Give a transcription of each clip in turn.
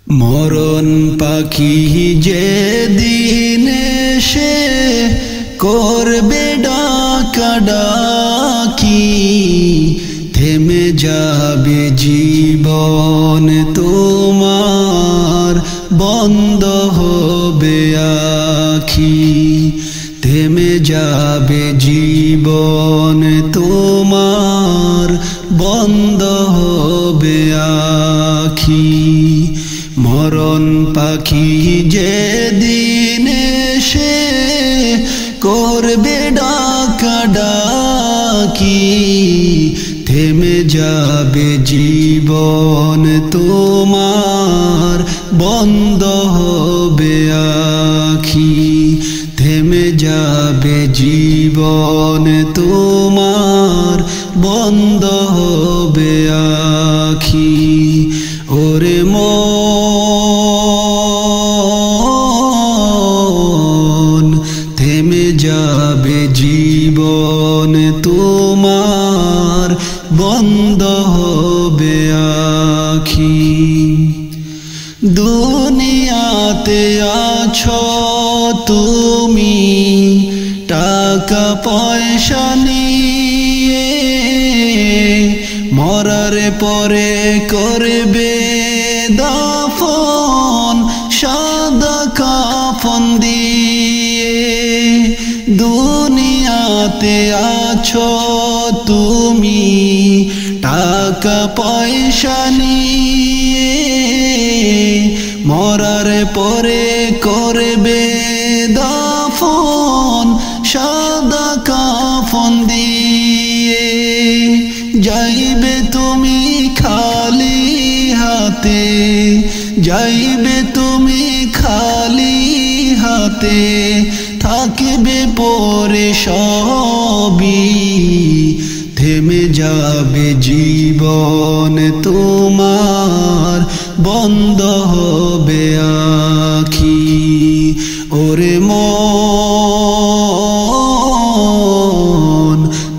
মরণ পাখি যেদিন এসে করবে ডাকাডাকি, থেমে যাবে জীবন তোমার, বন্ধ হবে আখি। থেমে যাবে জীবন তোমার, বন্ধ হবে আখি। মরণ পাখি যেদিন এসে করবে ডাকাডাকি, থেমে যাবে জীবন তোমার, বন্ধ হবে আখি। থেমে যাবে জীবন তোমার, বন্ধ হবে আখি। ওরে মন, থেমে যাবে জীবন তোমার, বন্ধ হবে আখি। দুনিয়াতে আছো তুমি টাকা পয়সা নিয়ে, মরার পরে করবে দাফন সাদা কাফন দিয়ে। দুনিয়াতে আছো তুমি টাকা পয়সা নিয়ে, মরার পরে করবে দাফন সাদা কাফন দিয়ে। যাইবে তুমি খালি হাতে, যাইবে তুমি খালি হাতে, থাকবে পরে সবই। থেমে যাবে জীবন তোমার, বন্ধ হবে আখি। ওরে মন,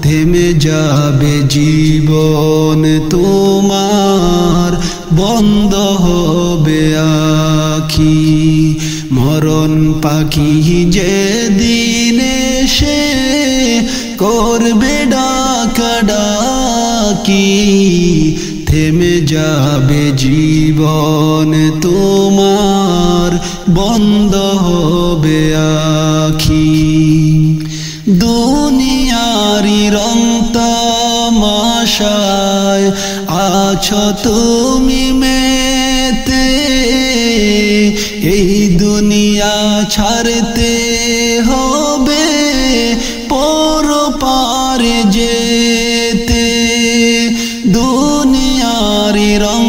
থেমে যাবে জীবন তোমার, বন্ধ হবে আখি। মরণ পাখি যেদিন এসে করবে ডাকাডাকি, থেমে যাবে জীবন তোমার, বন্ধ হবে আখি। দুনিয়ারি রং তামাশায় আছো তুমি মেতে, এই দুনিয়া ছাড়তে হবে পরপারে যেতে। দুনিয়ারি রং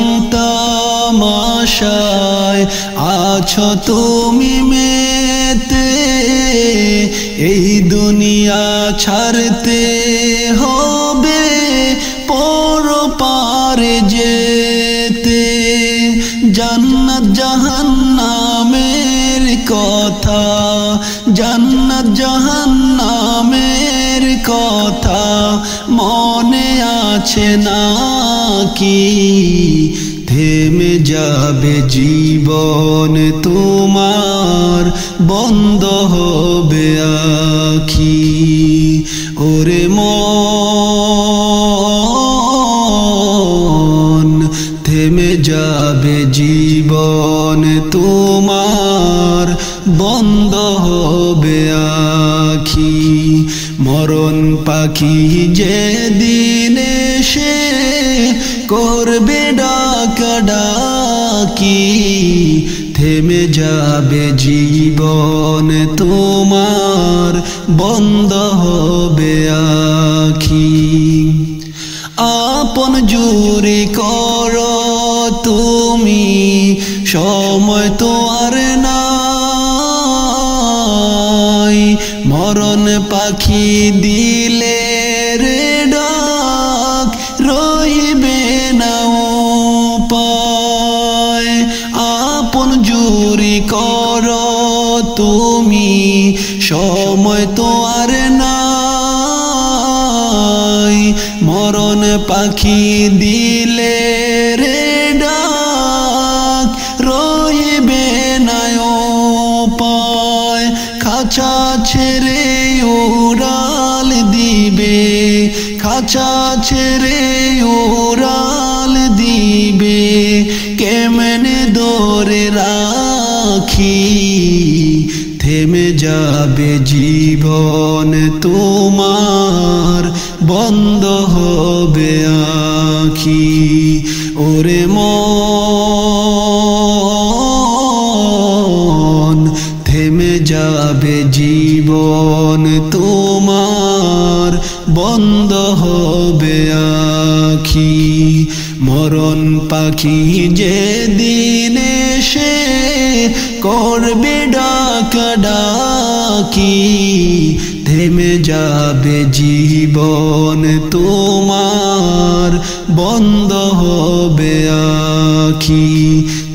তামাশায় আছো তুমি মেতে, এই দুনিয়া ছাড়তে হবে পরপারে যেতে। জান্নাত জাহান্নামের কথা, জান্নাত জাহান্নামের কথা মনে আছে নাকি? থেমে যাবে জীবন তোমার, বন্ধ হবে আখি। ওরে মন, থেমে যাবে জীবন তোমার, বন্ধ হবে আখি। মরণ পাখি যেদিন এসে করবে ডাকাডাকি, থেমে যাবে জীবন তোমার, বন্ধ হবে আখি। আপন জুরি করো তুমি, সময় তো আর নাই। মরণ পাখি দিলে রে ডাক, রহিবে না উপায়। আপন জুরি করো তুমি, সময় তো আর নাই। মরণ পাখি দিলে রে ডাক, ছেড়ে উড়াল দিবে, খাঁচা ছেড়ে উড়াল দিবে, কেমনে ধরে রাখি, থেমে যাবে জীবন তোমার, বন্ধ হবে আঁখি। ওরে মন, থেমে যাবে জীবন তোমার, বন্ধ হবে আঁখি। মরণ পাখি যেদিন এসে করবে ডাকাডাকি, থেমে যাবে জীবন তোমার, বন্ধ হবে আঁখি।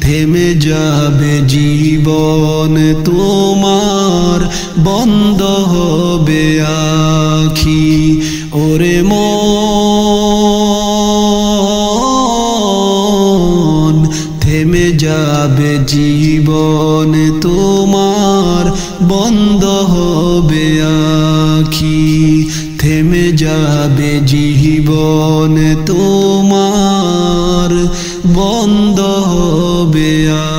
থেমে যাবে জীবন তোমার, বন্ধ হবে আঁখি। ওরে মন, থেমে যাবে জীবন তোমার, বন্ধ হবে আঁখি। থেমে যাবে জীবন তোমার, বন্ধ হবে আঁখি।